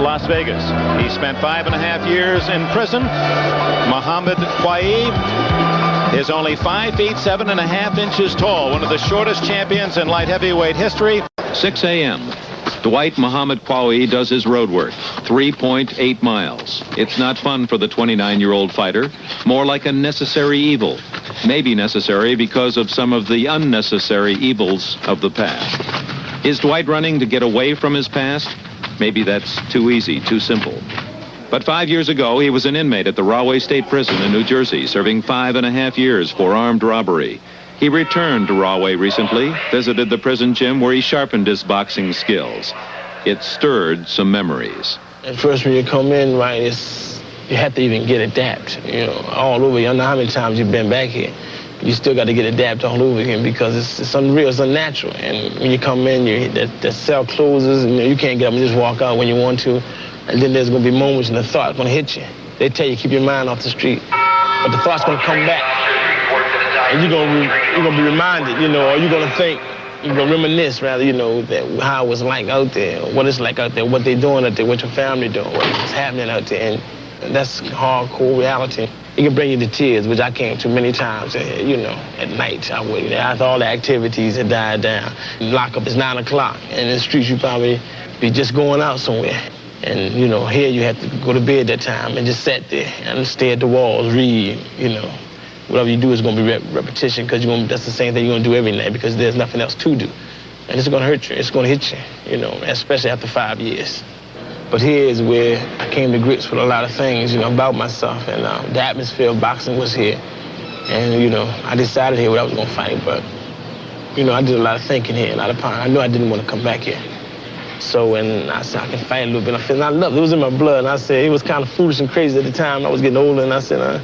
Las Vegas. He spent 5.5 years in prison. Muhammad Qawi is only 5 feet 7.5 inches tall, one of the shortest champions in light heavyweight history. 6 a.m. Dwight Muhammad Qawi does his road work, 3.8 miles. It's not fun for the 29-year-old fighter, more like a necessary evil. Maybe necessary because of some of the unnecessary evils of the past. Is Dwight running to get away from his past? Maybe that's too easy, too simple. But 5 years ago, he was an inmate at the Rahway State Prison in New Jersey, serving 5.5 years for armed robbery. He returned to Rahway recently, visited the prison gym where he sharpened his boxing skills. It stirred some memories. At first, when you come in, right, you have to even get adapted, all over. You don't know how many times you've been back here. You still got to get adapted all over again because it's unreal, it's unnatural. And when you come in, the cell closes, and you can't get up and just walk out when you want to. And then there's going to be moments and the thought's going to hit you. They tell you keep your mind off the street, but the thought's going to come back. And you're going to be reminded, or you're going to think, you're going to reminisce, rather, that how it was like out there, what it's like out there, what they're doing out there, what your family doing, what's happening out there. And that's hardcore reality. It can bring you to tears, which I came to many times, at night. I would, after all the activities had died down. Lockup is 9 o'clock, and in the streets you probably be just going out somewhere. And, here you have to go to bed that time and just sit there and stare at the walls, read, Whatever you do is going to be repetition because that's the same thing you're going to do every night because there's nothing else to do. And it's going to hurt you. It's going to hit you, especially after 5 years. But here is where I came to grips with a lot of things, about myself. And the atmosphere of boxing was here. And, I decided here what I was going to fight. But, I did a lot of thinking here, a lot of pondering. I knew I didn't want to come back here. So when I said I can fight a little bit, I felt I loved it. It was in my blood. And I said it was kind of foolish and crazy at the time. I was getting older, and I said,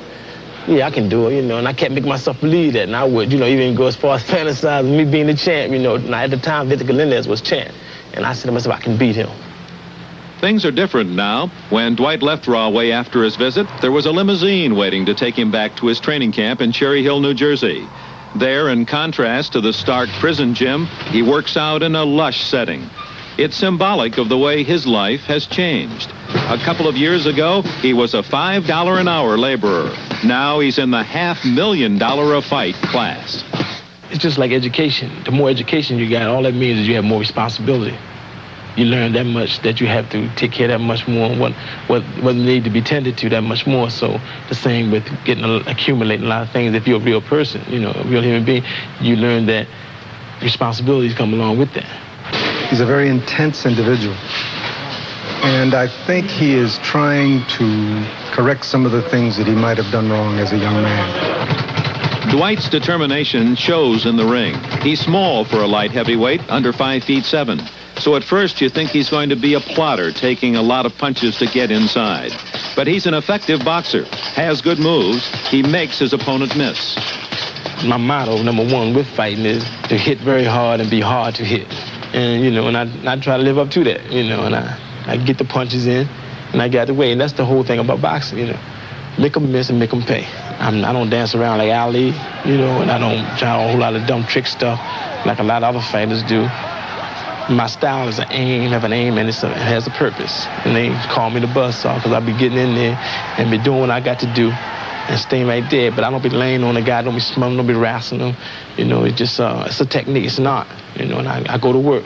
yeah, I can do it, and I kept making myself believe that, and I would, even go as far as fantasizing me being the champ, Now, at the time, Victor Galindez was champ, and I said to myself, I can beat him. Things are different now. When Dwight left Rahway after his visit, there was a limousine waiting to take him back to his training camp in Cherry Hill, New Jersey. There, in contrast to the stark prison gym, he works out in a lush setting. It's symbolic of the way his life has changed. A couple of years ago, he was a $5 an hour laborer. Now he's in the $500,000 a fight class. It's just like education. The more education you got, all that means is you have more responsibility. You learn that much that you have to take care of that much more, what need to be tended to that much more. So the same with accumulating a lot of things. If you're a real person, a real human being, you learn that responsibilities come along with that. He's a very intense individual. And I think he is trying to correct some of the things that he might have done wrong as a young man. Dwight's determination shows in the ring. He's small for a light heavyweight, under 5 feet 7. So at first you think he's going to be a plotter, taking a lot of punches to get inside. But he's an effective boxer, has good moves. He makes his opponent miss. My motto, number one, with fighting is to hit very hard and be hard to hit. And, and I try to live up to that, and I get the punches in, and I got the way. And that's the whole thing about boxing, Make them miss and make them pay. I don't dance around like Ali, and I don't try a whole lot of dumb trick stuff like a lot of other fighters do. My style is an aim, and it has a purpose. And they call me the buzzsaw because I be getting in there and be doing what I got to do and staying right there. But I don't be laying on the guy, don't be smothering, don't be wrestling him. It's just, it's a technique, it's an art, and I go to work.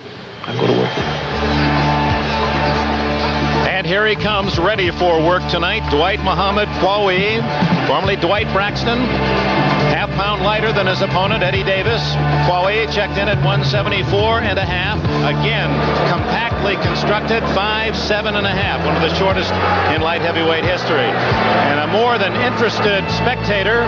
And here he comes, ready for work tonight. Dwight Muhammad Qawi, formerly Dwight Braxton, half-pound lighter than his opponent, Eddie Davis. Qawi checked in at 174.5. Again, compactly constructed, 5'7.5", one of the shortest in light heavyweight history. And a more than interested spectator,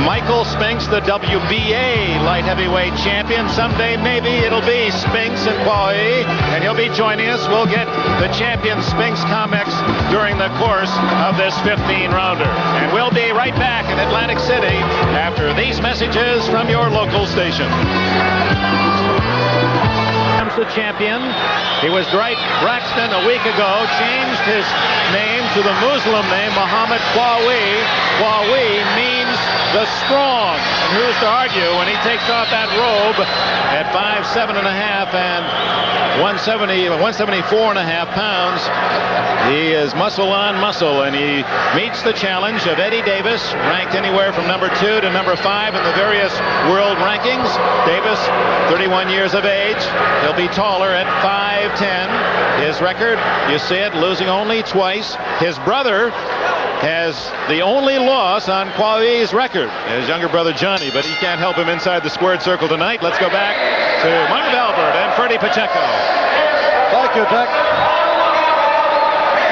Michael Spinks, the WBA light heavyweight champion. Someday maybe it'll be Spinks and Qawi, and he'll be joining us. We'll get the champion Spinks comics during the course of this 15-rounder. And we'll be right back in Atlantic City after these messages from your local station. remains the champion. He was Dwight Braxton a week ago, changed his name to the Muslim name Muhammad Qawi. Qawi means the strong. And who's to argue when he takes off that robe at 5'7" and a half and 174 and a half pounds. He is muscle on muscle, and he meets the challenge of Eddie Davis, ranked anywhere from number 2 to number 5 in the various world rankings. Davis, 31 years of age. He'll be taller at 5'10". His record, you see it, losing only twice. His brother has the only loss on Qawi's record, his younger brother Johnny, but he can't help him inside the squared circle tonight. Let's go back to Marv Albert and Freddie Pacheco. Thank you, Dick.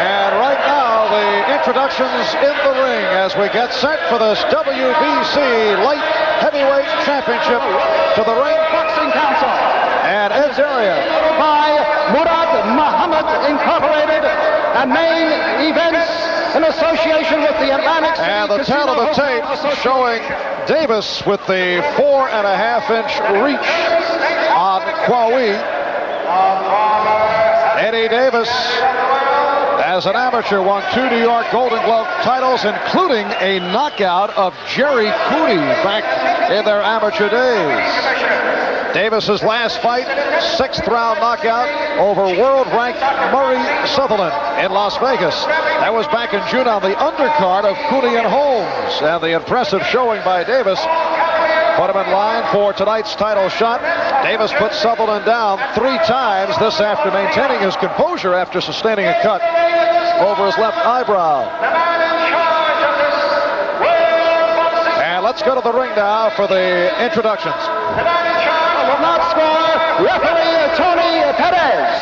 And right now, the introductions in the ring as we get set for this WBC Light Heavyweight Championship. To the ring, Boxing Council. And Ed's area. By Murad Muhammad Incorporated and main events in association with the Atlantic City And the tail of the tape showing Davis with the 4.5-inch reach on Qawi. Eddie Davis, as an amateur, won 2 New York Golden Glove titles, including a knockout of Jerry Cooney back in their amateur days. Davis's last fight, 6th round knockout over world-ranked Murray Sutherland in Las Vegas. That was back in June on the undercard of Cooney and Holmes. And the impressive showing by Davis put him in line for tonight's title shot. Davis put Sutherland down 3 times, this after maintaining his composure after sustaining a cut over his left eyebrow. And let's go to the ring now for the introductions. Will not score, referee Tony Perez.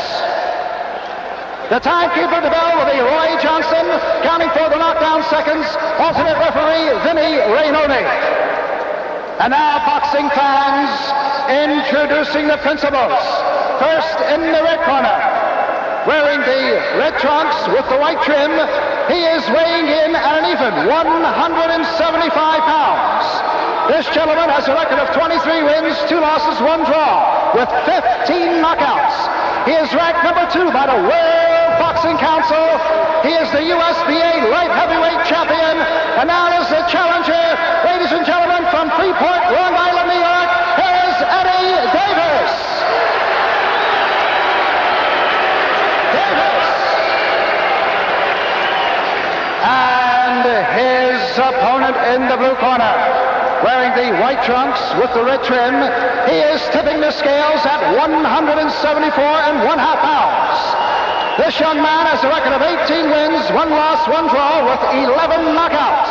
The timekeeper, the bell, will be Roy Johnson, counting for the knockdown seconds, alternate referee Vinny Rainoni. And now, boxing fans, introducing the principals. First, in the red corner, wearing the red trunks with the white trim, he is weighing in at an even 175 pounds. This gentleman has a record of 23 wins, 2 losses, 1 draw, with 15 knockouts. He is ranked number 2 by the World Boxing Council. He is the USBA Light Heavyweight Champion. And now is the challenger, ladies and gentlemen, from Freeport, Long Island, New York, here is Eddie Davis. And his opponent in the blue corner, wearing the white trunks with the red trim, he is tipping the scales at 174.5 pounds. This young man has a record of 18 wins, 1 loss, 1 draw, with 11 knockouts.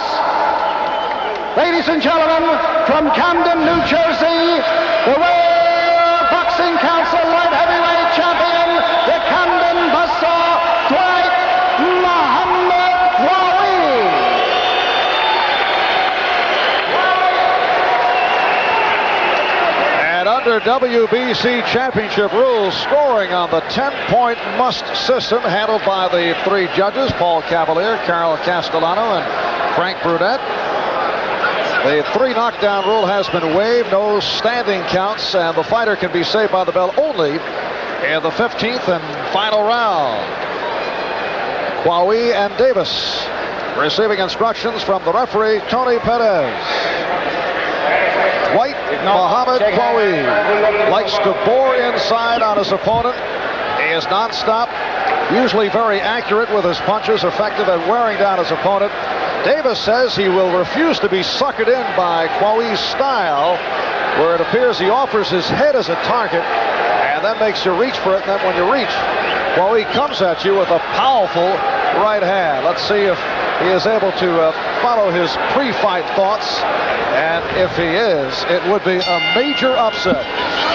Ladies and gentlemen, from Camden, New Jersey, the World Boxing Council Light Heavyweight Champion, the Camden Buzzsaw, Dwight Muhammad Qawi. Under WBC Championship rules, scoring on the 10-point must system, handled by the 3 judges, Paul Cavalier, Carol Castellano, and Frank Brunette. The 3 knockdown rule has been waived, no standing counts, and the fighter can be saved by the bell only in the 15th and final round. Qawi and Davis receiving instructions from the referee, Tony Perez. Dwight Muhammad Qawi likes to bore inside on his opponent. He is nonstop, usually very accurate with his punches, effective at wearing down his opponent. Davis says he will refuse to be suckered in by Qawi's style, where it appears he offers his head as a target and then makes you reach for it, and then when you reach, Qawi comes at you with a powerful right hand. Let's see if he is able to follow his pre-fight thoughts, and if he is, it would be a major upset.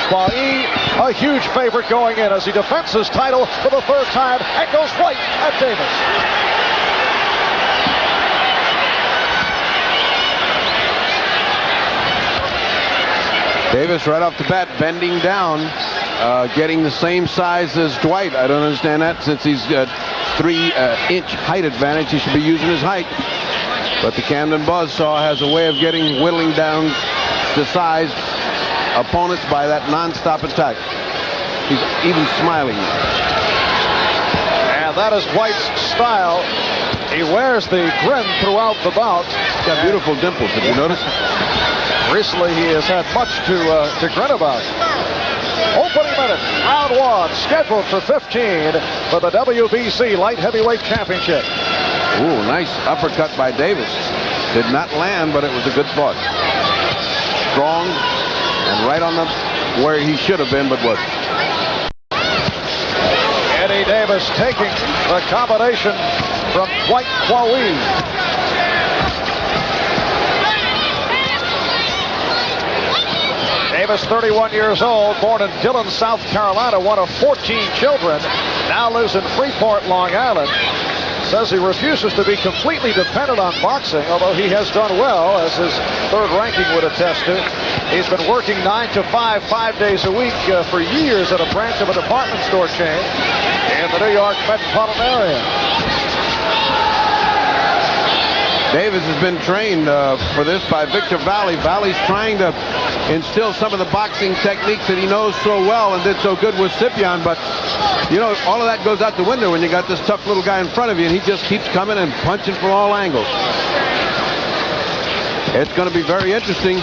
Qawi, a huge favorite going in as he defends his title for the 3rd time and goes right at Davis. Davis right off the bat bending down, getting the same size as Dwight. I don't understand that. Since he's got 3-inch height advantage, he should be using his height. But the Camden Buzzsaw has a way of whittling down to size opponents by that non-stop attack. He's even smiling. And that is Dwight's style. He wears the grin throughout the bout. He's got beautiful dimples. Did you notice? Recently, he has had much to grin about. Opening minute, round one, scheduled for 15 for the WBC Light Heavyweight Championship. Ooh, nice uppercut by Davis. Did not land, but it was a good thought. Strong and right on the where he should have been, but wasn't. Eddie Davis taking the combination from Dwight Qawi. Davis, 31 years old, born in Dillon, South Carolina, one of 14 children, now lives in Freeport, Long Island. Says he refuses to be completely dependent on boxing, although he has done well, as his third ranking would attest to. He's been working 9 to 5, 5 days a week for years at a branch of a department store chain in the New York metropolitan area. Davis has been trained for this by Victor Valley. Valley's trying to instill some of the boxing techniques that he knows so well and did so good with Scipion, but you know, all of that goes out the window when you got this tough little guy in front of you, and he just keeps coming and punching from all angles. It's going to be very interesting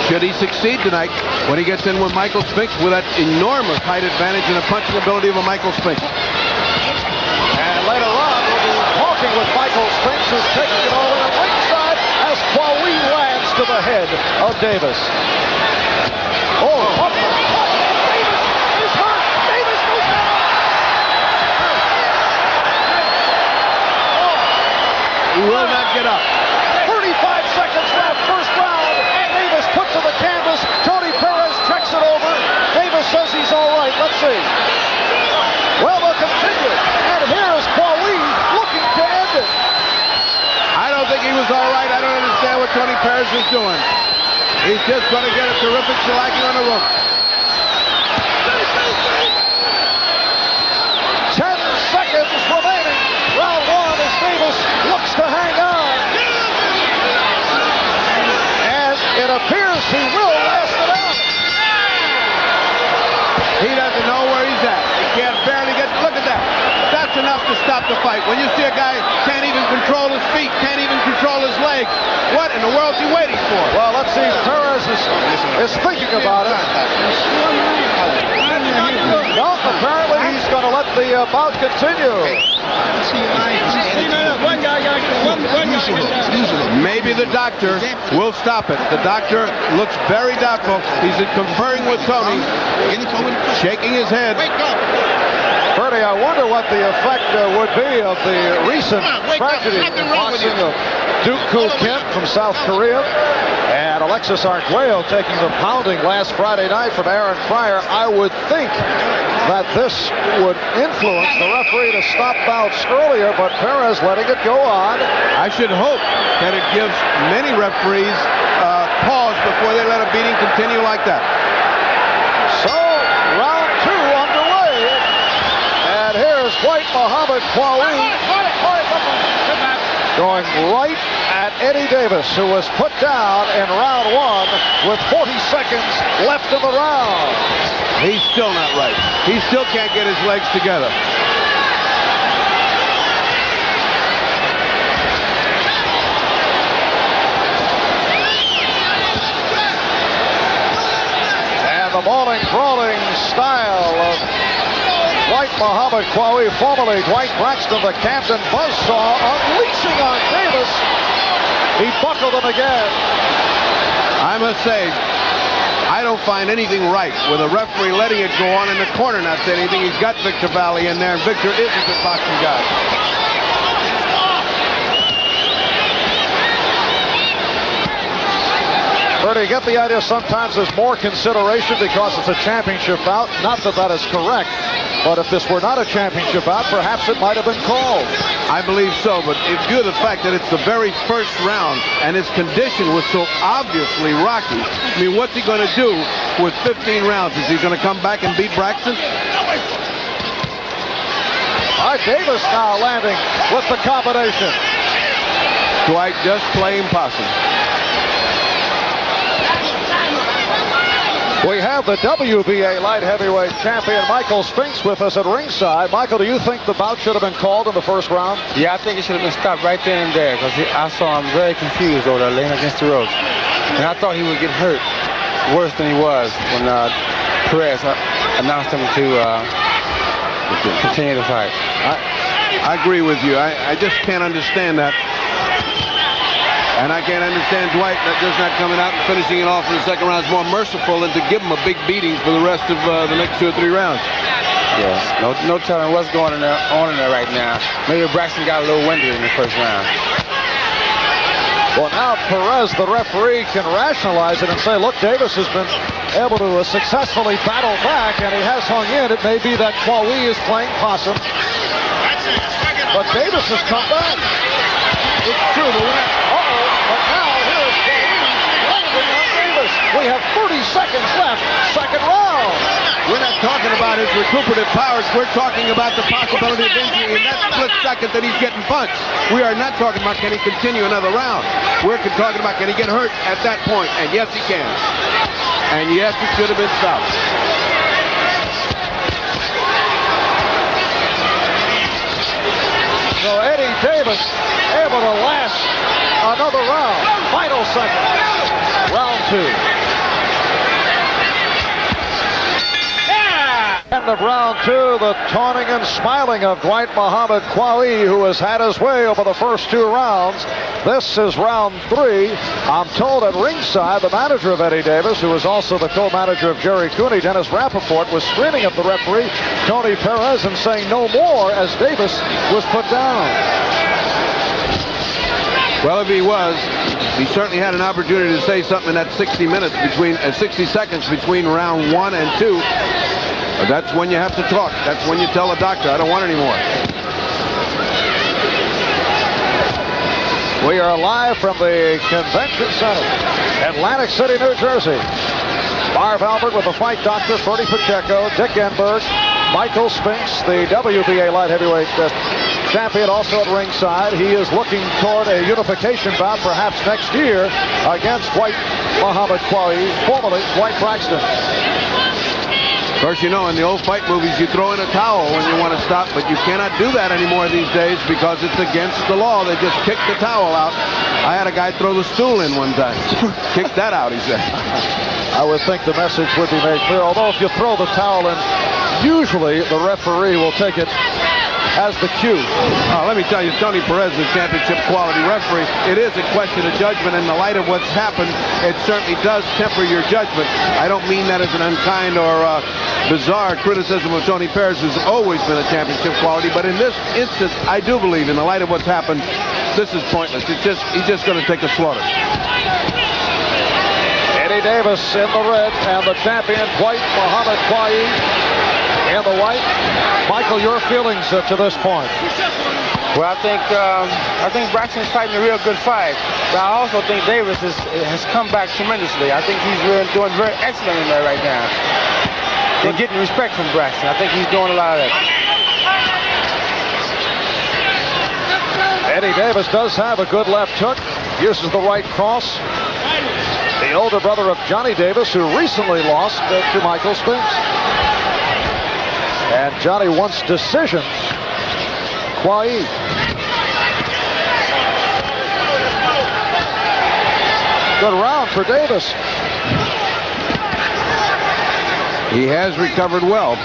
should he succeed tonight when he gets in with Michael Spinks with that enormous height advantage and a punching ability of a Michael Spinks. And later on, we'll be talking with Michael Spinks, who's taking it over to ringside as Qawi lands to the head of Davis. Oh, Davis is hurt. Davis goes down. He will not get up. 35 seconds left, first round. Davis put to the canvas. Tony Perez checks it over. Davis says he's all right. Let's see. Well, they'll continue. And here is Qawi looking to end it. I don't think he was all right. I don't understand what Tony Perez is doing. He's just going to get a terrific shellacking on the rope. 10 seconds remaining. Round one as Davis looks to hang on. And it appears he will last it out. He doesn't know where he's at. He can't barely get, look at that. That's enough to stop the fight. When you see a guy can't even control his feet, can't even control his legs, what in the world is he waiting for? Well, let's see. Perez is thinking about it. No, apparently he's going to let the bout continue. Maybe the doctor will stop it. The doctor looks very doubtful. He's conferring with Tony, shaking his head. Bertie, I wonder what the effect would be of the recent tragedy in boxing of Duke Koo Kim from South Korea and Alexis Arguello taking the pounding last Friday night from Aaron Pryor. I would think that this would influence the referee to stop bouts earlier, but Perez letting it go on. I should hope that it gives many referees pause before they let a beating continue like that. So, round two underway. And here's Dwight Muhammad Qawi going right at Eddie Davis, who was put down in round one with 40 seconds left in the round. He's still not right. He still can't get his legs together. And the mauling, brawling style of Dwight Muhammad Qawi, formerly Dwight Braxton, the Camden Buzzsaw, unleashing on Davis. He buckled him again. I must say, I don't find anything right with a referee letting it go on in the corner not saying anything. He's got Victor Valley in there, and Victor is a good boxing guy. Bertie, you get the idea sometimes there's more consideration because it's a championship bout. Not that that is correct, but if this were not a championship bout, perhaps it might have been called. I believe so, but in view of the fact that it's the very first round and his condition was so obviously rocky, I mean, what's he going to do with 15 rounds? Is he going to come back and beat Braxton? All right, Davis now landing with the combination. Dwight just playing possum. We have the WBA light heavyweight champion Michael Spinks with us at ringside. Michael, do you think the bout should have been called in the first round? Yeah, I think it should have been stopped right then and there because I saw him very confused over there laying against the ropes. And I thought he would get hurt worse than he was when Perez announced him to continue the fight. I agree with you. I just can't understand that. And I can't understand Dwight just not coming out and finishing it off in the second round is more merciful than to give him a big beating for the rest of the next 2 or 3 rounds. Yes, no telling what's going on in there right now. Maybe Braxton got a little windy in the first round. Well, now Perez, the referee, can rationalize it and say, look, Davis has been able to successfully battle back, and he has hung in. It may be that Qawi is playing possum, but Davis has come back. It's true. But now here is Qawi landing on Davis. We have 30 seconds left, second round. We're not talking about his recuperative powers. We're talking about the possibility of injury in that split second that he's getting punched. We are not talking about can he continue another round. We're talking about can he get hurt at that point. And yes, he can. And yes, it should have been stopped. So Eddie Davis able to last another round. Final second. Round 2. End of round 2, the taunting and smiling of Dwight Muhammad Qawi, who has had his way over the first 2 rounds. This is round 3. I'm told at ringside, the manager of Eddie Davis, who is also the co-manager of Jerry Cooney, Dennis Rappaport, was screaming at the referee, Tony Perez, and saying no more as Davis was put down. Well, if he was, he certainly had an opportunity to say something in that 60 seconds between round 1 and 2. But that's when you have to talk. That's when you tell the doctor, I don't want any more. We are live from the Convention Center, Atlantic City, New Jersey. Marv Albert with the fight doctor, Freddie Pacheco, Dick Enberg, Michael Spinks, the WBA light heavyweight champion, also at ringside. He is looking toward a unification bout perhaps next year against Dwight Muhammad Qawi, formerly Dwight Braxton. Of course, you know, in the old fight movies, you throw in a towel when you want to stop, but you cannot do that anymore these days because it's against the law. They just kick the towel out. I had a guy throw the stool in one time. Kick that out, he said. I would think the message would be made clear, although if you throw the towel in, usually the referee will take it as the cue. Let me tell you, Tony Perez is a championship quality referee. It is a question of judgment. In the light of what's happened, it certainly does temper your judgment. I don't mean that as an unkind or bizarre criticism of Tony Perez, who's always been a championship quality, but in this instance, I do believe, in the light of what's happened, this is pointless. He's just going to take a slaughter. Eddie Davis in the red, and the champion, Dwight Muhammad Qawi, in the white. Michael, your feelings to this point? Well, I think Braxton's fighting a real good fight, but I also think Davis has come back tremendously. I think he's really doing very excellent in there right now. They're getting respect from Braxton. I think he's doing a lot of that. Eddie Davis does have a good left hook. Uses the right cross. The older brother of Johnny Davis, who recently lost to Michael Spinks. And Johnny wants decision. Qawi. Good round for Davis. He has recovered well.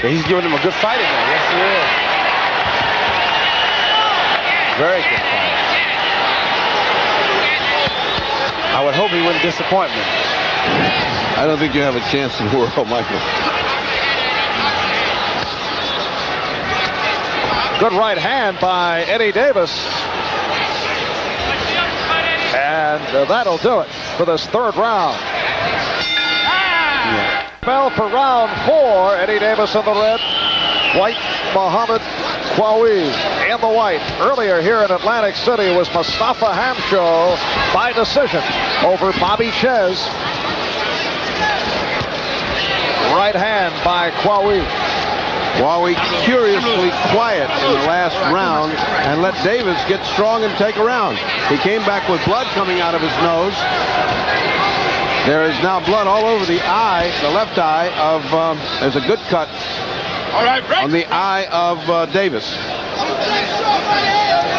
He's giving him a good fight in there. Yes, he is. Very good fight. I would hope he wouldn't disappoint me. I don't think you have a chance in the world, Michael. Good right hand by Eddie Davis. And that'll do it for this third round. Bell for round 4. Eddie Davis in the red. Dwight Muhammad Qawi in the white. Earlier here in Atlantic City was Mustafa Hamsho by decision over Bobby Ches. Right hand by Qawi. Qawi curiously quiet in the last round and let Davis get strong and take a round. He came back with blood coming out of his nose. There is now blood all over the eye, the left eye of, there's a good cut on the eye of Davis.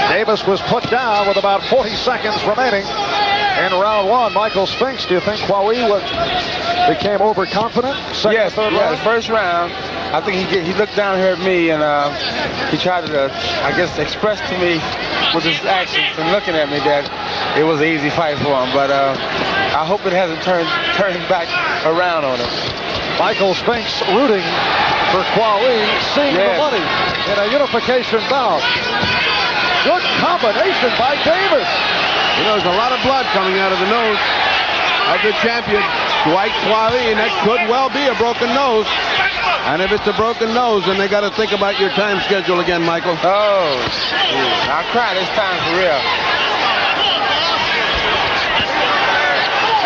Davis was put down with about 40 seconds remaining in round one. Michael Spinks, do you think Qawi became overconfident? Yes, the first round, I think he looked down here at me and he tried to, I guess, express to me with his actions and looking at me that it was an easy fight for him. But I hope it hasn't turned back around on him. Michael Spinks rooting for Qawi, seeing the money in a unification bout. Good combination by Davis. You know, there's a lot of blood coming out of the nose of the champion, Dwight Qawi, and that could well be a broken nose. And if it's a broken nose, then they got to think about your time schedule again, Michael. Oh, geez. I'll cry this time for real.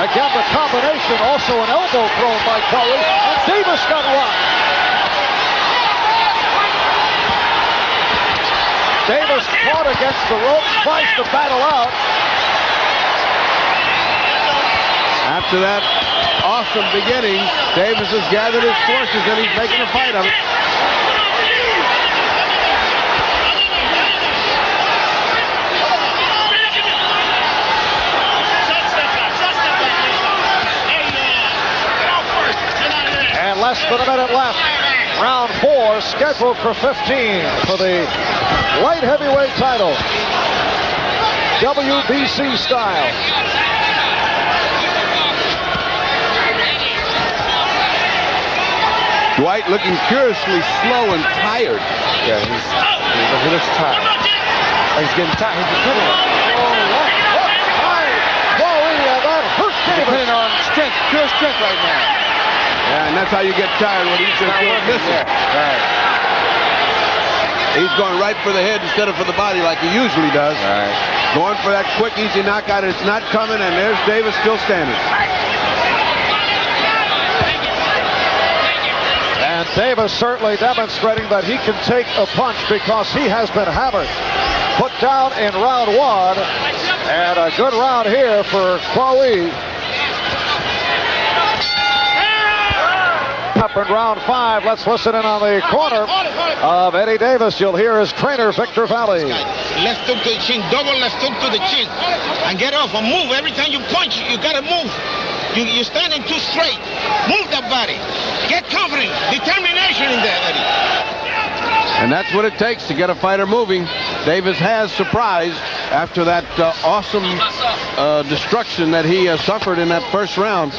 Again, the combination, also an elbow thrown by Qawi, and Davis got rocked. Davis fought against the rope, tries to battle out. After that awesome beginning, Davis has gathered his forces and he's making a fight of it. And less than a minute left. Round 4 scheduled for 15 for the light heavyweight title. WBC style. Dwight looking curiously slow and tired. Yeah, he looks tired. He's getting tired. He's depending on. Qawi, that hurt Davis. Depending on strength, pure strength right now. Yeah, and that's how you get tired when he's just missing. Right. He's going right for the head instead of for the body like he usually does. Right. Going for that quick, easy knockout. It's not coming, and there's Davis still standing. And Davis certainly demonstrating that he can take a punch because he has been hammered. Put down in round 1, and a good round here for Qawi. Up in round 5, let's listen in on the corner of Eddie Davis. You'll hear his trainer, Victor Valley. Left hook to the chin, double left hook to the chin, and get off and move. Every time you punch, you gotta move. You're standing too straight. Move that body. Get confident, determination in there, Eddie. And that's what it takes to get a fighter moving. Davis has surprised after that awesome destruction that he suffered in that first round.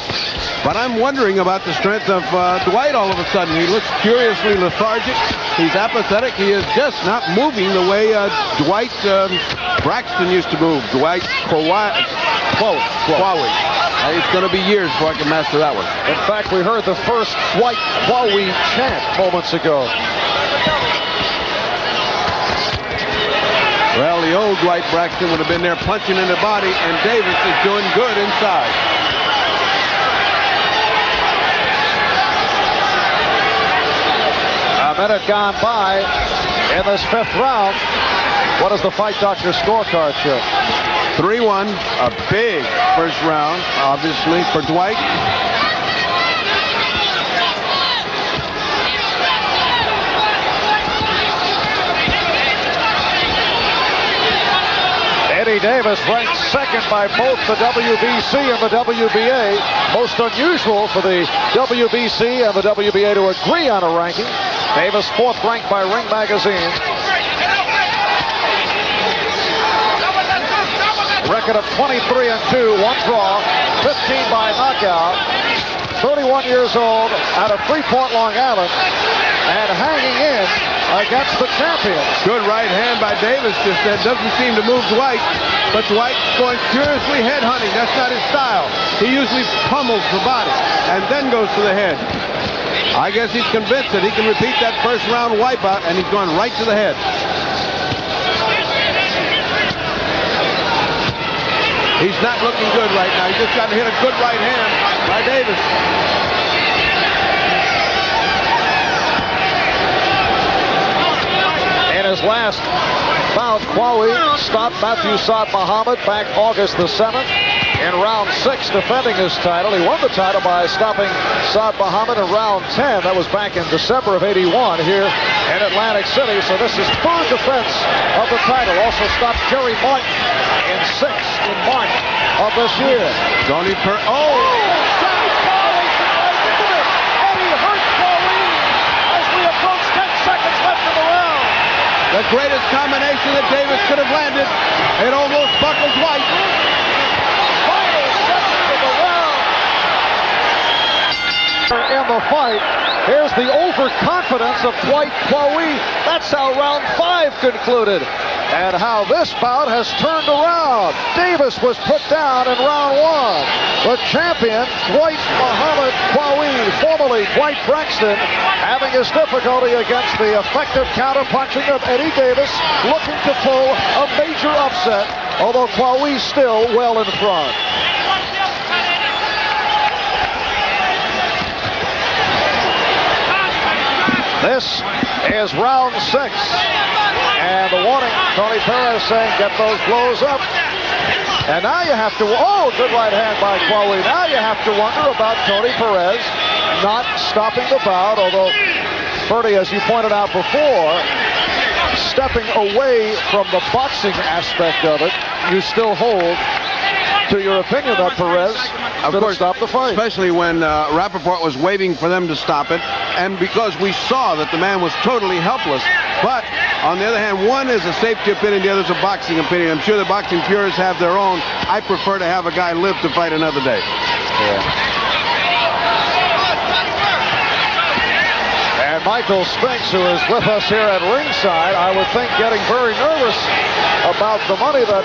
But I'm wondering about the strength of Dwight all of a sudden. He looks curiously lethargic. He's apathetic. He is just not moving the way Dwight Braxton used to move. Dwight Qawi. It's going to be years before I can master that one. In fact, we heard the first Dwight Qawi chant moments ago. Well, the old Dwight Braxton would have been there punching in the body, and Davis is doing good inside. A minute gone by in this 5th round. What does the Fight Doctor scorecard show? 3-1, a big first round, obviously, for Dwight. Eddie Davis ranked 2nd by both the WBC and the WBA. Most unusual for the WBC and the WBA to agree on a ranking. Davis 4th ranked by Ring Magazine. Record of 23-2, 1 draw, 15 by knockout. 31 years old out of Freeport, Long Island, and hanging in against the champion. Good right hand by Davis. Just that doesn't seem to move Dwight, but Dwight's going curiously head hunting. That's not his style. He usually pummels the body and then goes to the head. I guess he's convinced that he can repeat that first round wipeout, and he's going right to the head. He's not looking good right now. He just got to hit a good right hand by Davis. In his last bout, Qawi stopped Matthew Saad Muhammad back August the 7th in round 6, defending his title. He won the title by stopping Saad Muhammad in round 10. That was back in December of '81 here in Atlantic City. So this is third defense of the title. Also stopped Jerry Martin in 6 in March of this year. Tony The greatest combination that Davis could have landed. It almost buckles Dwight. Final seconds of the round. In the fight, here's the overconfidence of Dwight Qawi. That's how round 5 concluded. And how this bout has turned around. Davis was put down in round 1. The champion, Dwight Muhammad Qawi, formerly Dwight Braxton, having his difficulty against the effective counterpunching of Eddie Davis, looking to pull a major upset, although Qawi's still well in front. This is round 6. And the warning, Tony Perez saying, get those blows up. And now you have to, good right hand by Qawi. Now you have to wonder about Tony Perez not stopping the bout, although, Ferdy, as you pointed out before, stepping away from the boxing aspect of it, you still hold to your opinion that Perez of course stopped the fight. Especially when Rappaport was waiting for them to stop it, and because we saw that the man was totally helpless. But on the other hand, one is a safety opinion, the other is a boxing opinion. I'm sure the boxing purists have their own. I prefer to have a guy live to fight another day. And Michael Spinks, who is with us here at ringside, I would think getting very nervous about the money that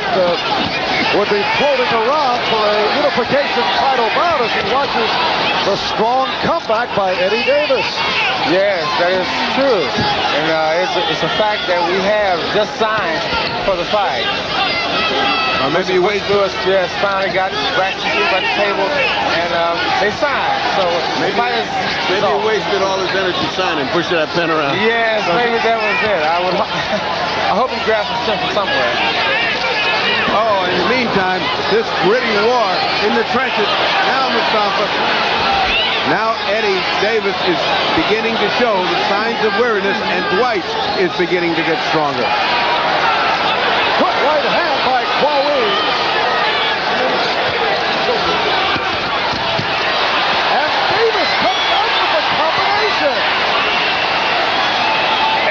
would be floating around for a unification title bout as he watches the strong comeback by Eddie Davis. Yes, that is true. And it's a fact that we have just signed for the fight. Maybe you wait. Lewis just finally got Braxton at the table, and they signed. So maybe he wasted all his energy signing, pushing that pen around. Yes, maybe that was it. I hope he grabs the strength from somewhere. Oh, in the meantime, this gritty war in the trenches. Now, Mustafa. Now Eddie Davis is beginning to show the signs of weariness, and Dwight is beginning to get stronger. Good right hand by Qawi. And Davis comes out with a combination.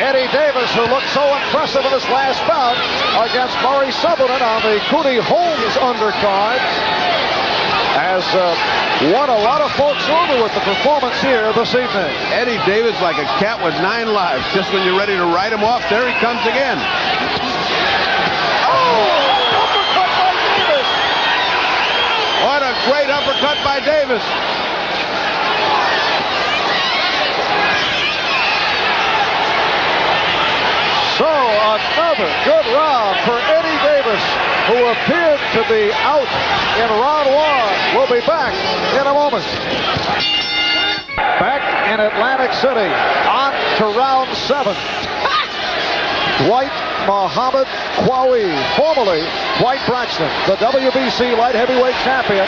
Eddie Davis, who looked so impressive in his last bout against Murray Sutherland on the Cootie Holmes undercard, has won a lot of folks over with the performance here this evening. Eddie Davis like a cat with 9 lives. Just when you're ready to write him off, there he comes again. Uppercut by Davis. What a great uppercut by Davis. So another good round for Eddie Davis, who appeared to be out in round 1. We'll be back in a moment. Back in Atlantic City, on to round 7. Dwight Muhammad Qawi, formerly Dwight Braxton, the WBC Light Heavyweight Champion,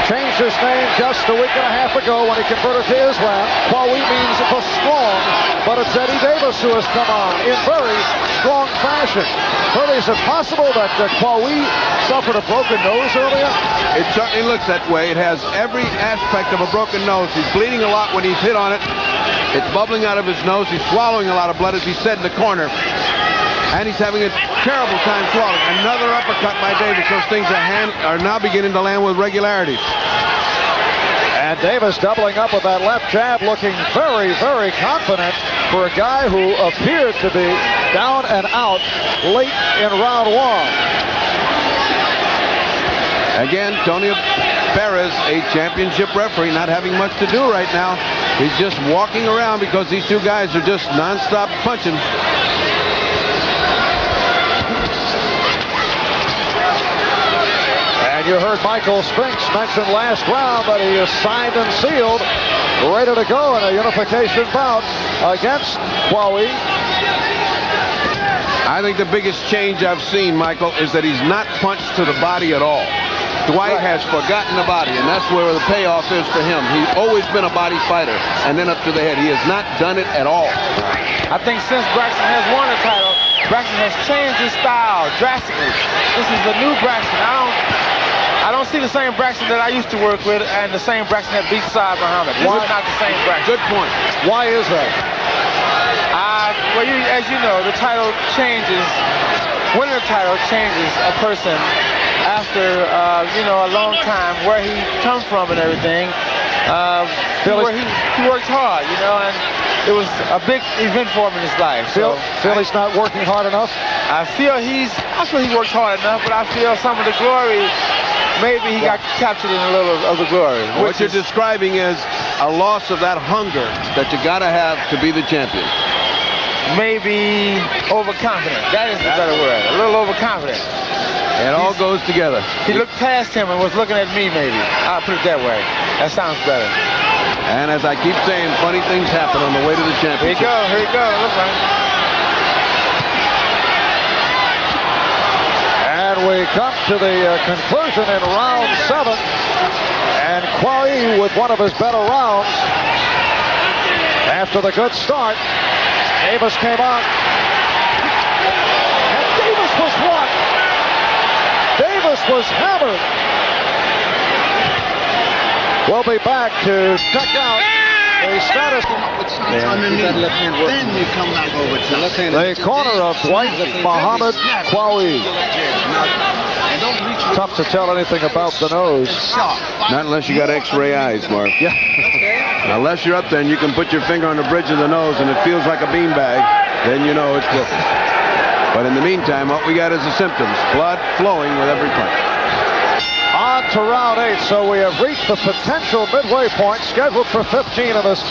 changed his name just a week and a half ago when he converted to Islam. Qawi means the strong, but it's Eddie Davis who has come on in very strong fashion. Is it possible that Qawi suffered a broken nose earlier? It certainly looks that way. It has every aspect of a broken nose. He's bleeding a lot when he's hit on it. It's bubbling out of his nose. He's swallowing a lot of blood, as he said in the corner. And he's having a terrible time swallowing. Another uppercut by Davis. Those things are now beginning to land with regularity. And Davis doubling up with that left jab, looking very, very confident for a guy who appeared to be down and out late in round 1. Again, Tony Perez, a championship referee, not having much to do right now. He's just walking around because these two guys are just nonstop punching. And you heard Michael Spinks mention last round that he is signed and sealed, ready to go in a unification bout against Qawi. I think the biggest change I've seen, Michael, is that he's not punched to the body at all. Dwight has forgotten the body, and that's where the payoff is for him. He's always been a body fighter, and then up to the head. He has not done it at all. I think since Braxton has won the title, Braxton has changed his style drastically. This is the new Braxton. I don't see the same Braxton that I used to work with and the same Braxton that beat Saad Muhammad. This is not the same Braxton. Good point. Why is that? Well, as you know, the title changes. Winning the title changes a person after, a long time, where he comes from and everything. Where he worked hard, and it was a big event for him in his life. Feel he's not working hard enough? I feel he worked hard enough, but I feel some of the glory, maybe he got captured in a little of the glory. What you're describing is a loss of that hunger that you got to have to be the champion. Maybe overconfident. That is the better word. A little overconfident. It all goes together. He looked past him and was looking at me, maybe. I'll put it that way. That sounds better. And as I keep saying, funny things happen on the way to the championship. Here you go. Look like. And we come to the conclusion in round 7. And Qawi with one of his better rounds. After the good start, Davis came on. And Davis was what? Davis was hammered. We'll be back to check out the status. Then you come back over to left hand. The corner of Dwight Muhammad Qawi. Tough to tell anything about the nose. Not unless you got X-ray eyes, Mark. Yeah. Unless you're up there and you can put your finger on the bridge of the nose and it feels like a beanbag, then you know it's different. But in the meantime, what we got is the symptoms. Blood flowing with every punch. On to round 8, so we have reached the potential midway point scheduled for 15 of this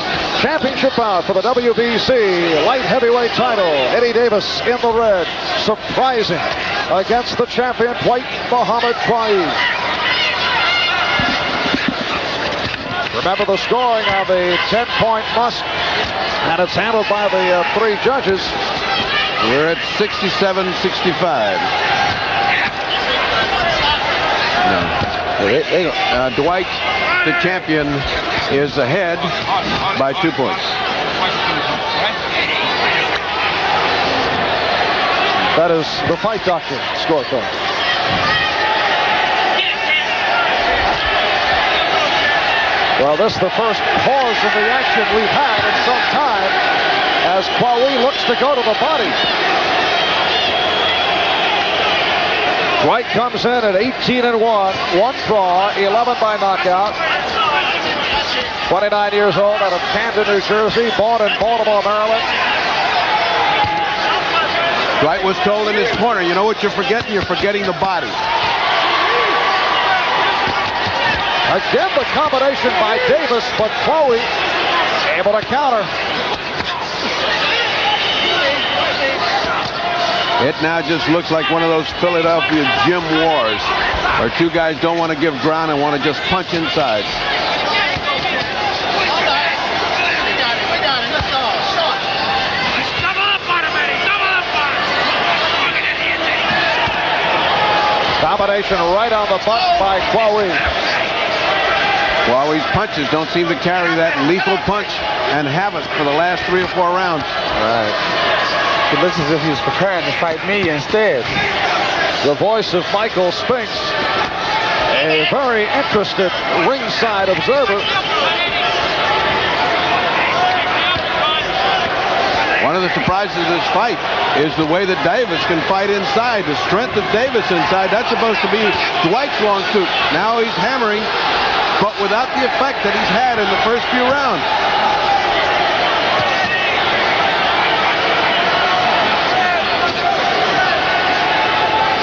championship bout for the WBC Light Heavyweight Title. Eddie Davis in the red, surprising against the champion Dwight Muhammad Qawi. Remember the scoring on the 10-point must, and it's handled by the 3 judges. We're at 67-65. Dwight, the champion, is ahead by 2 points. That is the Fight Doctor scorecard. Well, this is the first pause in the action we've had in some time as Qawi looks to go to the body. Dwight comes in at 18-1, 1 draw, 11 by knockout. 29 years old, out of Camden, New Jersey, born in Baltimore, Maryland. Dwight was told in his corner, you know what you're forgetting? You're forgetting the body. Again, the combination by Davis, but Qawi able to counter. It now just looks like one of those Philadelphia gym wars where 2 guys don't want to give ground and want to just punch inside. Combination right on the button by Qawi. Qawi's punches don't seem to carry that lethal punch and havoc for the last 3 or 4 rounds. Right. It looks as if he was preparing to fight me instead. The voice of Michael Spinks, a very interested ringside observer. One of the surprises of this fight is the way that Davis can fight inside. The strength of Davis inside, that's supposed to be Dwight's long suit. Now he's hammering, but without the effect that he's had in the first few rounds.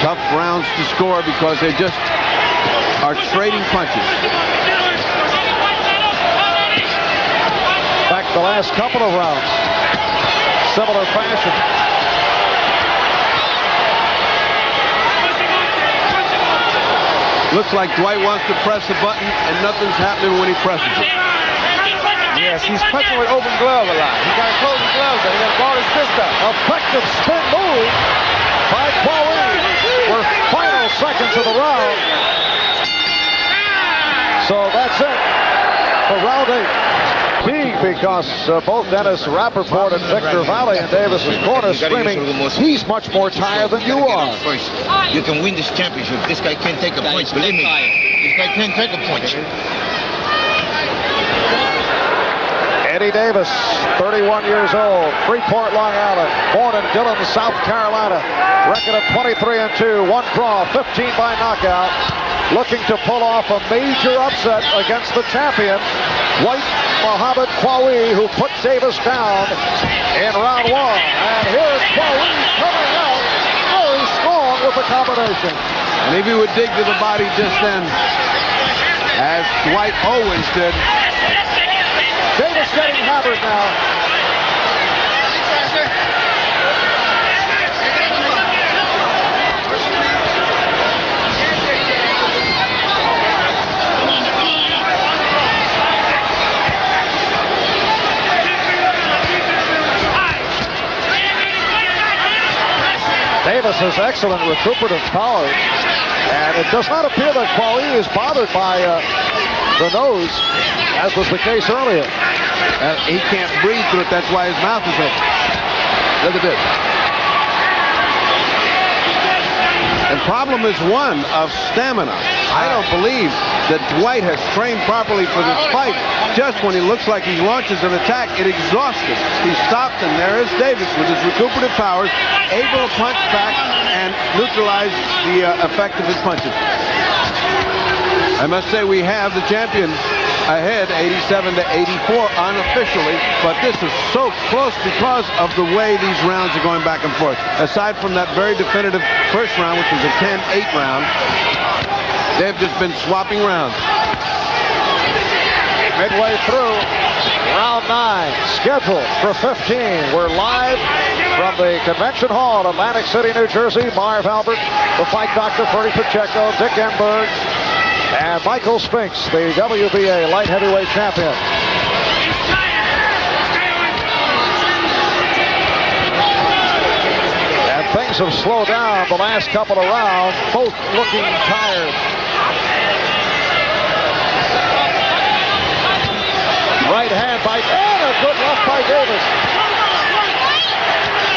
Tough rounds to score because they just are trading punches. Back the last couple of rounds. Similar fashion. Looks like Dwight wants to press the button and nothing's happening when he presses it. Yes, he's punching with open glove a lot. He got to close his gloves up. He got to ball his fist up. Effective spin move by Qawi. We're final seconds of the round. So that's it for round 8. Big, because both Dennis Rappaport and Victor Valley in Davis's corner screaming, he's much more tired than you are. You can win this championship. This guy can't take a punch, believe me. This guy can't take a punch. Eddie Davis, 31 years old, Freeport, Long Island, born in Dillon, South Carolina. Record of 23-2, 1 draw, 15 by knockout. Looking to pull off a major upset against the champion, Dwight Muhammad Qawi, who put Davis down in round 1. And here's Qawi coming out very strong with the combination. And if he would dig to the body just then, as Dwight always did. Davis getting hammered now. Davis has excellent recuperative power, and it does not appear that Qawi is bothered by the nose, as was the case earlier. He can't breathe through it, that's why his mouth is open. Look at this. And problem is one of stamina. I don't believe that Dwight has trained properly for this fight. Just when he looks like he launches an attack, it exhausts him. He stopped, and there is Davis with his recuperative powers, able to punch back and neutralize the effect of his punches. I must say we have the champion ahead, 87-84 unofficially, but this is so close because of the way these rounds are going back and forth. Aside from that very definitive first round, which was a 10-8 round, they've just been swapping rounds. Midway through round 9, scheduled for 15. We're live from the Convention Hall in Atlantic City, New Jersey. Marv Albert, the fight doctor, Ferdy Pacheco, Dick Enberg, and Michael Spinks, the WBA Light Heavyweight Champion. And things have slowed down the last couple of rounds, both looking tired. Right hand by, and a good left by Davis.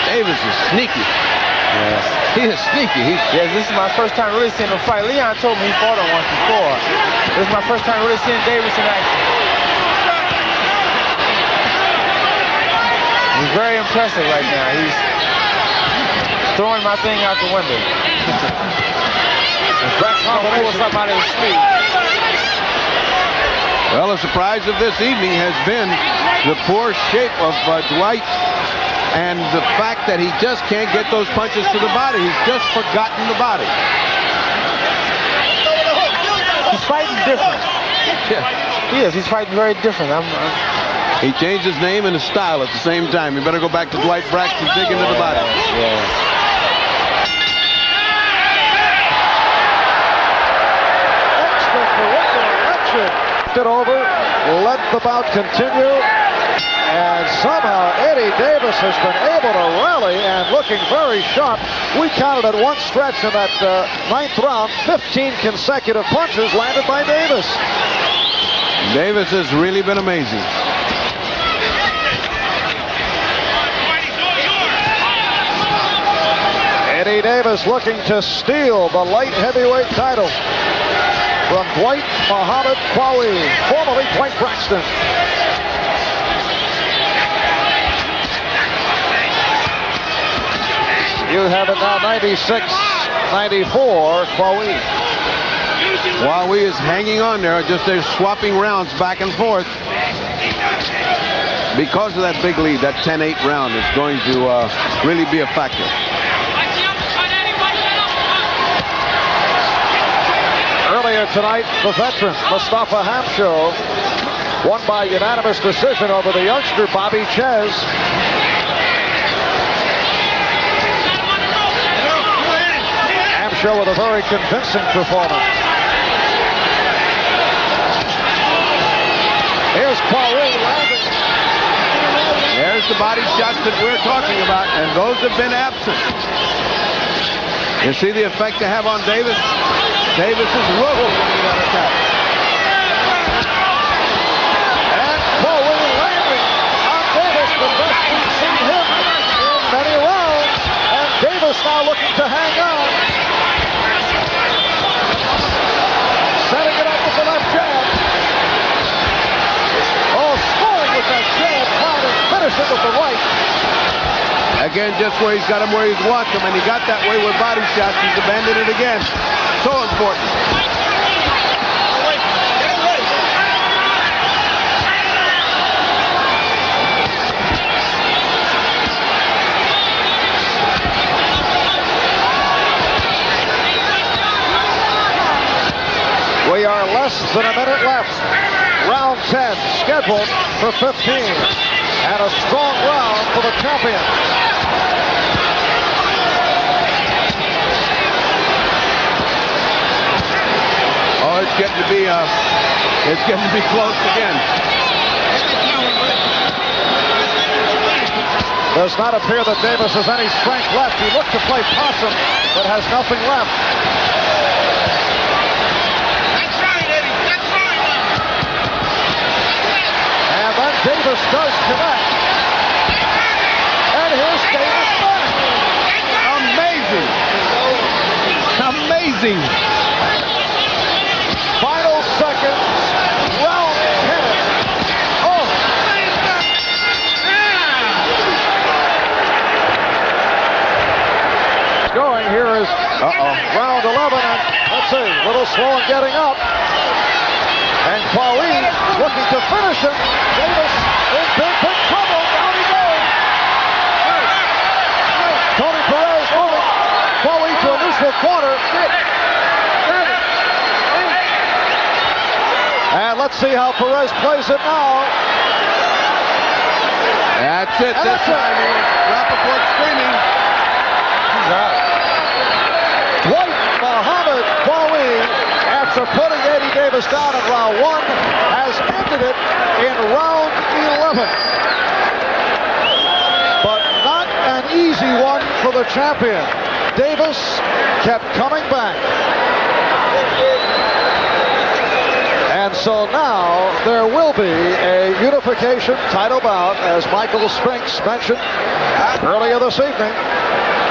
Davis is sneaky. Yes. He is sneaky. Yes, this is my first time really seeing him fight. Leon told me he fought him once before. This is my first time really seeing Davis in action. He's very impressive right now. He's throwing my thing out the window. Pull something out of his sleeve. Well, the surprise of this evening has been the poor shape of Dwight and the fact that he just can't get those punches to the body. He's just forgotten the body. He's fighting different. Yeah. He is. He's fighting very different. He changed his name and his style at the same time. You better go back to Dwight Braxton, dig into the body. Yeah. It over, let the bout continue, and somehow Eddie Davis has been able to rally and looking very sharp. We counted at one stretch in that 9th round, 15 consecutive punches landed by Davis. Davis has really been amazing. Eddie Davis looking to steal the light heavyweight title from Dwight Muhammad Qawi, formerly Dwight Braxton. You have it now 96-94, Qawi. Qawi is hanging on there, just they're swapping rounds back and forth. Because of that big lead, that 10-8 round is going to really be a factor. Earlier tonight, the veteran Mustafa Hamsho won by unanimous decision over the youngster Bobby Ches. Hamsho with a very convincing performance. Here's Qawi landing. There's the body shots that we're talking about, and those have been absent. You see the effect they have on Davis? Davis is rolling that attack. many rounds, and Davis now looking to hang on. Setting it up with the left jab. Oh, scoring with that jab, trying to finish it with the right. Again, just where he's got him where he's wants him, and he got that way with body shots. He's abandoned it again. So important. We are less than a minute left. Round 10 scheduled for 15. And a strong round for the champion. Oh, it's getting to be close again. Does not appear that Davis has any strength left. He looked to play possum, but has nothing left. And then Davis does connect. And here's Davis back. Amazing. Amazing. Final seconds, round 10. Oh. Going here is round 11, and let's see, a little slow in getting up. And Qawi looking to finish him. Davis in big trouble. Down he goes. Tony Perez moving Qawi to a neutral corner. And let's see how Perez plays it now. That's it this time. Rappaport screaming. Dwight Muhammad Qawi, after putting Eddie Davis down in round 1, has ended it in round 11. But not an easy one for the champion. Davis kept coming back. And so now there will be a unification title bout, as Michael Spinks mentioned earlier this evening,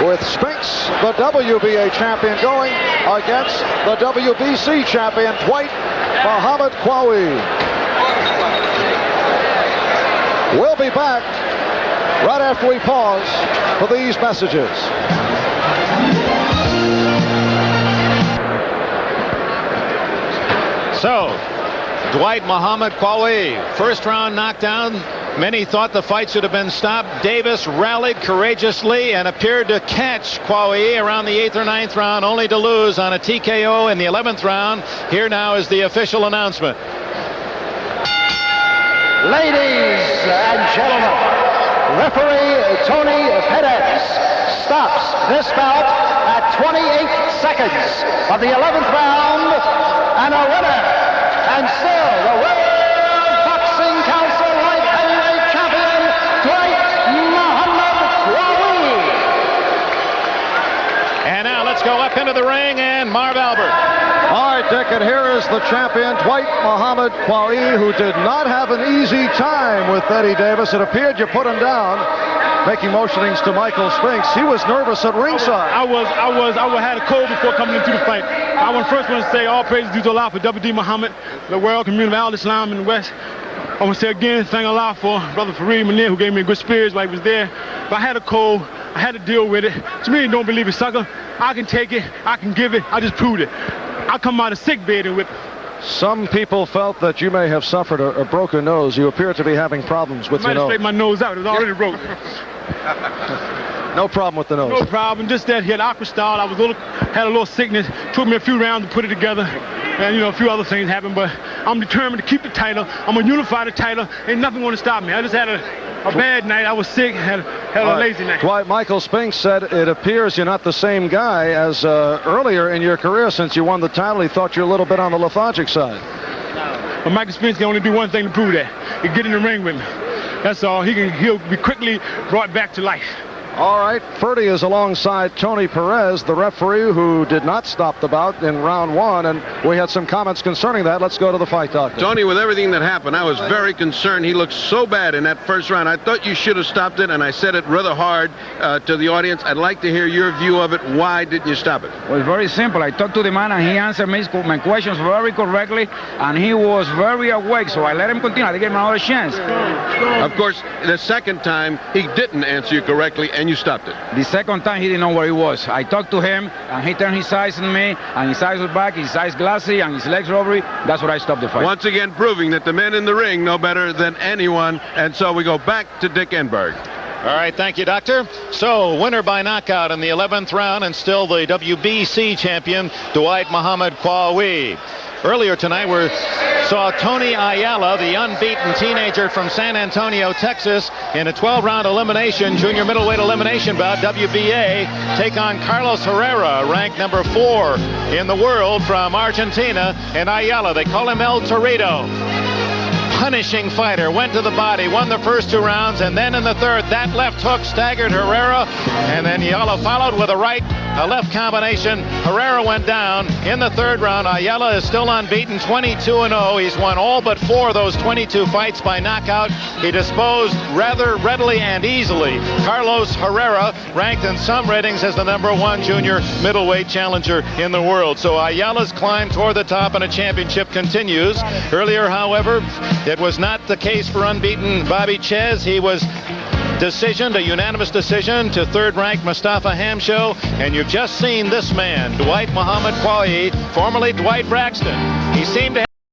with Spinks, the WBA champion, going against the WBC champion, Dwight Muhammad Qawi. We'll be back right after we pause for these messages. So, Dwight Muhammad Qawi, first round knockdown. Many thought the fight should have been stopped. Davis rallied courageously and appeared to catch Qawi around the 8th or 9th round, only to lose on a TKO in the 11th round. Here now is the official announcement. Ladies and gentlemen, referee Tony Perez stops this bout at 28 seconds of the 11th round, and a winner, and still the World Boxing Council Light Heavyweight Champion, Dwight Muhammad Qawi. And now let's go up into the ring, and Marv Albert. All right, Dick, and here is the champion, Dwight Muhammad Qawi, who did not have an easy time with Eddie Davis. It appeared you put him down, making motionings to Michael Spinks. He was nervous at ringside. I had a cold before coming into the fight. I want first want to say all praises due to Allah for WD Muhammad, the world community of Al-Islam in the West. I want to say again, thank Allah for Brother Fareed Munir, who gave me good spirits while he was there. But I had a cold. I had to deal with it. To me, don't believe it, sucker. I can take it. I can give it. I just proved it. I come out of sick bed and whip. Some people felt that you may have suffered a broken nose. You appear to be having problems with your nose. I might have straightened my nose out. It was already broken. No problem with the nose. No problem. Just that he had aqua style. I was had a little sickness. Took me a few rounds to put it together. And, you know, a few other things happened. But I'm determined to keep the title. I'm going to unify the title. Ain't nothing going to stop me. I just had a bad night. I was sick. Had a lazy night. Dwight, Michael Spinks said it appears you're not the same guy as earlier in your career since you won the title. He thought you're a little bit on the lethargic side. But Michael Spinks can only do one thing to prove that. He get in the ring with me. That's all. He'll be quickly brought back to life. All right, Ferdy is alongside Tony Perez, the referee who did not stop the bout in round 1, and we had some comments concerning that. Let's go to the fight doctor. Tony, with everything that happened, I was very concerned. He looked so bad in that first round. I thought you should have stopped it, and I said it rather hard to the audience. I'd like to hear your view of it. Why didn't you stop it? Well, it's very simple. I talked to the man, and he answered my questions very correctly, and he was very awake, so I let him continue. I gave him another chance. Of course, the second time, he didn't answer you correctly, and you stopped it. The second time, he didn't know where he was. I talked to him, and he turned his eyes on me, and his eyes were back, his eyes glassy, and his legs rubbery. That's what I stopped the fight. Once again, proving that the men in the ring know better than anyone, and so we go back to Dick Enberg. All right, thank you, Doctor. So, winner by knockout in the 11th round, and still the WBC champion, Dwight Muhammad Qawi. Earlier tonight, we saw Tony Ayala, the unbeaten teenager from San Antonio, Texas, in a 12-round elimination, junior middleweight elimination bout, WBA, take on Carlos Herrera, ranked number 4 in the world from Argentina. And Ayala, they call him El Torito. Punishing fighter, went to the body, won the first 2 rounds, and then in the third, that left hook staggered Herrera, and then Ayala followed with a right, a left combination. Herrera went down in the third round. Ayala is still unbeaten, 22-0. He's won all but 4 of those 22 fights by knockout. He disposed rather readily and easily Carlos Herrera, ranked in some ratings as the number 1 junior middleweight challenger in the world. So Ayala's climb toward the top and a championship continues. Earlier, however, it was not the case for unbeaten Bobby Chez. He was decisioned, a unanimous decision, to third-ranked Mustafa Hamsho. And you've just seen this man, Dwight Muhammad Qawi, formerly Dwight Braxton. He seemed to have